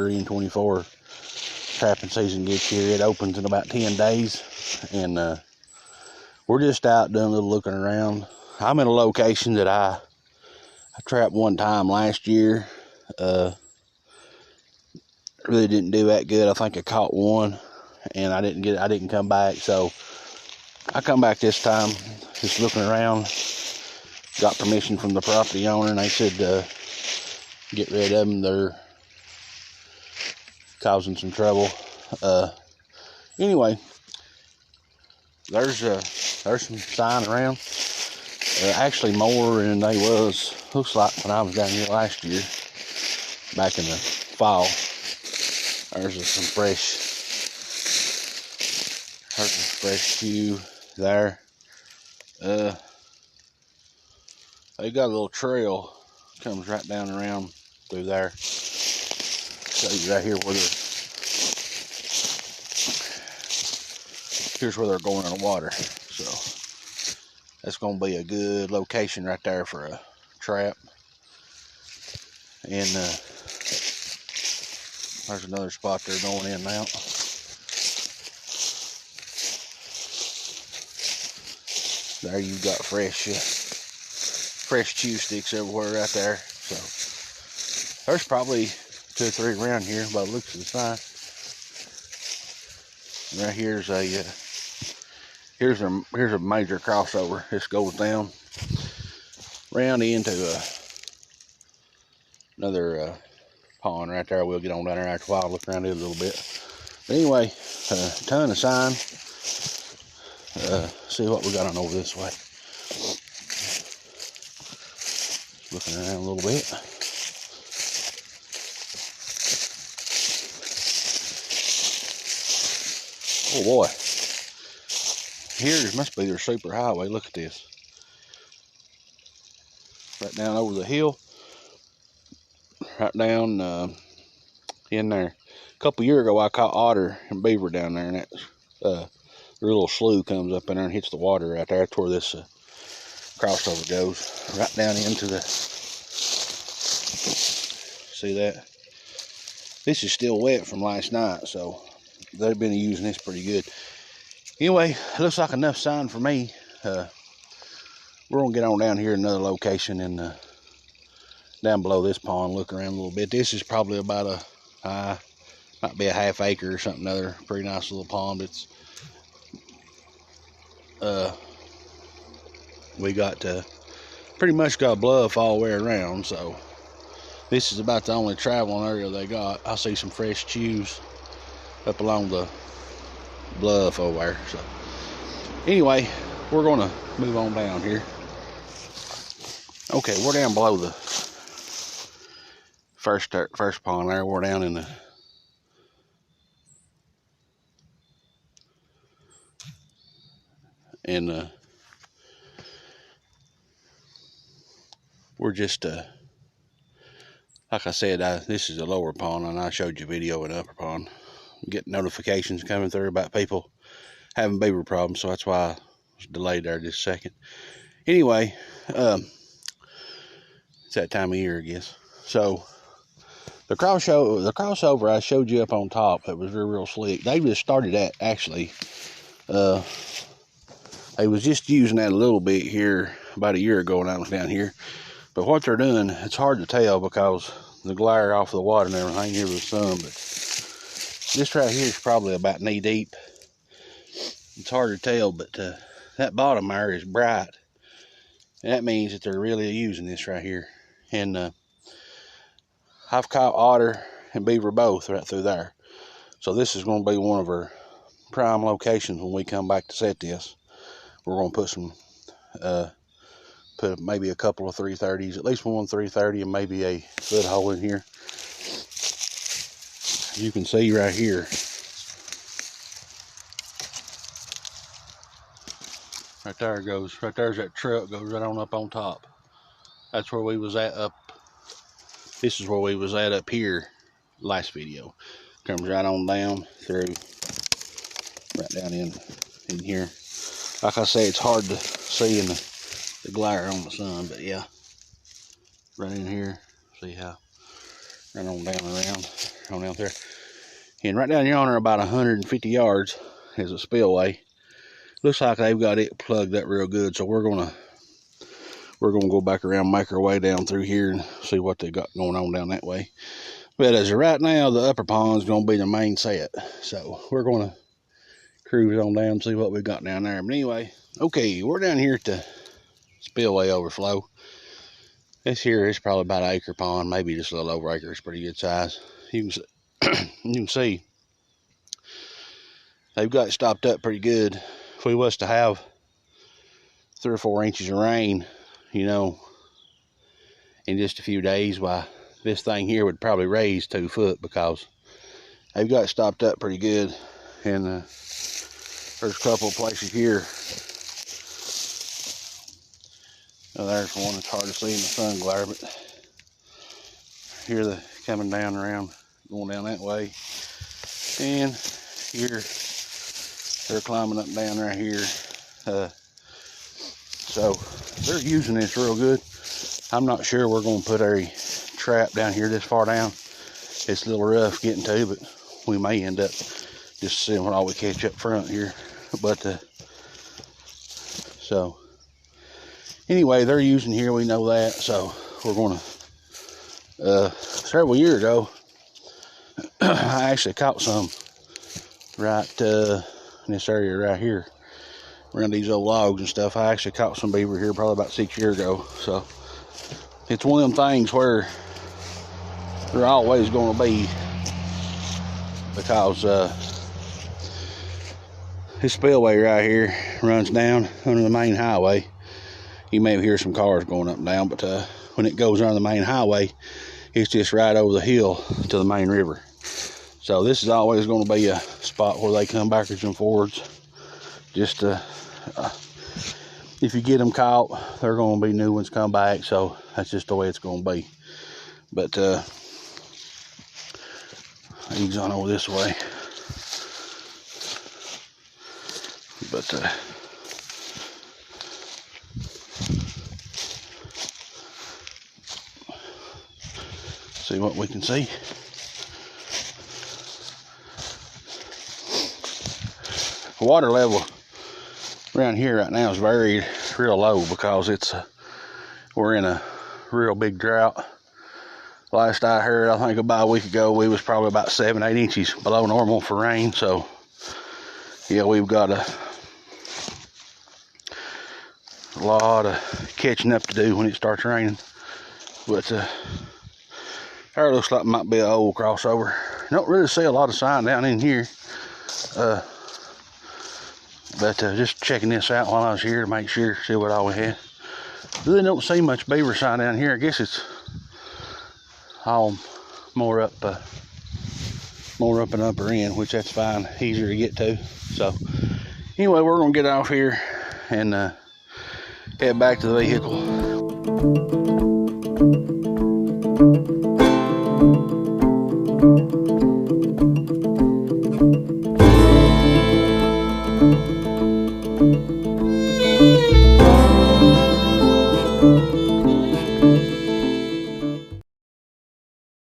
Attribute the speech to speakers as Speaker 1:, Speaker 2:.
Speaker 1: And 24 trapping season gets here. It opens in about 10 days, and we're just out doing a little looking around. I'm in a location that I trapped one time last year. Really didn't do that good. I think I caught one, and I didn't come back. So I come back this time, just looking around. Got permission from the property owner, and they said get rid of them. They're causing some trouble. Anyway, there's some sign around. Actually more than they was. Looks like when I was down here last year, back in the fall. There's some fresh chew there. They got a little trail comes right down around through there. Show you right here where here's where they're going in the water. So that's going to be a good location right there for a trap. And there's another spot they're going in now. There you've got fresh chew sticks everywhere right there. So there's probably 2 or 3 around here by the looks of the sign. Right here's a major crossover. This goes down round into another pond right there. We'll get on down there after a while, look around it a little bit. But anyway, ton of sign. See what we got on over this way. Looking around a little bit. Oh boy. Here must be their super highway. Look at this. Right down over the hill. Right down in there. A couple years ago I caught otter and beaver down there, and that's their little slough comes up in there and hits the water right there. That's where this crossover goes. Right down into the, see that? This is still wet from last night, so they've been using this pretty good. Anyway, it looks like enough sign for me. We're gonna get on down here another location and down below this pond, look around a little bit. This is probably about might be a half acre or something. Another pretty nice little pond. It's we got pretty much got a bluff all the way around, so this is about the only traveling area they got. I see some fresh chews up along the bluff over there. So anyway, we're gonna move on down here. Okay, we're down below the first pond there. We're down in the we're just like I said, this is a lower pond, and I showed you a video in the upper pond. Get notifications coming through about people having beaver problems, so that's why I was delayed there just a second. Anyway, it's that time of year, I guess. So the crossover I showed you up on top, that was real slick. They just started that actually. They was just using that a little bit here about a year ago when I was down here. But what they're doing, it's hard to tell because the glare off the water and everything here with the sun. But this right here is probably about knee deep. It's hard to tell, but that bottom there is bright. And that means that they're really using this right here. And I've caught otter and beaver both right through there. So this is going to be one of our prime locations when we come back to set this. We're going to put put maybe a couple of 330s, at least one 330 and maybe a foot hole in here. You can see right here, right there's that truck goes right on up on top. That's where we was at up. This is where we was at up here last video. Comes right on down through, right down in here. Like I say, it's hard to see in the glare on the sun, but yeah, right in here. See how right on down around, on down there, and right down yonder about 150 yards is a spillway. Looks like they've got it plugged up real good, so we're gonna go back around, make our way down through here and see what they got going on down that way. But as of right now, the upper pond's gonna be the main set, so we're gonna cruise on down and see what we got down there. But anyway, okay, we're down here at the spillway overflow. This here is probably about an acre pond, maybe just a little over acre. It's pretty good size. You can see they've got it stopped up pretty good. If we was to have 3 or 4 inches of rain, you know, in just a few days, why, this thing here would probably raise 2 foot, because they've got it stopped up pretty good. And there's a couple of places here. Oh, there's one that's hard to see in the sun glare, but here they're coming down around, going down that way. And here they're climbing up and down right here. So they're using this real good. I'm not sure we're going to put a trap down here this far down. It's a little rough getting to, but we may end up just seeing what all we catch up front here. But so anyway, they're using here, we know that. So we're going to several years ago I actually caught some right in this area right here around these old logs and stuff. I actually caught some beaver here probably about 6 years ago. So it's one of them things where they're always going to be, because this spillway right here runs down under the main highway. You may hear some cars going up and down, but when it goes under the main highway, it's just right over the hill to the main river. So this is always going to be a spot where they come backwards and forwards. Just if you get them caught, they're going to be new ones come back. So that's just the way it's going to be. But he's on over this way. But see what we can see. The water level around here right now is real low, because we're in a real big drought. Last I heard, I think about a week ago, we was probably about 7-8 inches below normal for rain. So yeah, we've got a lot of catching up to do when it starts raining. But there looks like it might be an old crossover. Don't really see a lot of sign down in here. But just checking this out while I was here to make sure, see what all we had. Really don't see much beaver sign down here. I guess it's all more up and upper end, which that's fine, easier to get to. So anyway, we're gonna get off here and head back to the vehicle.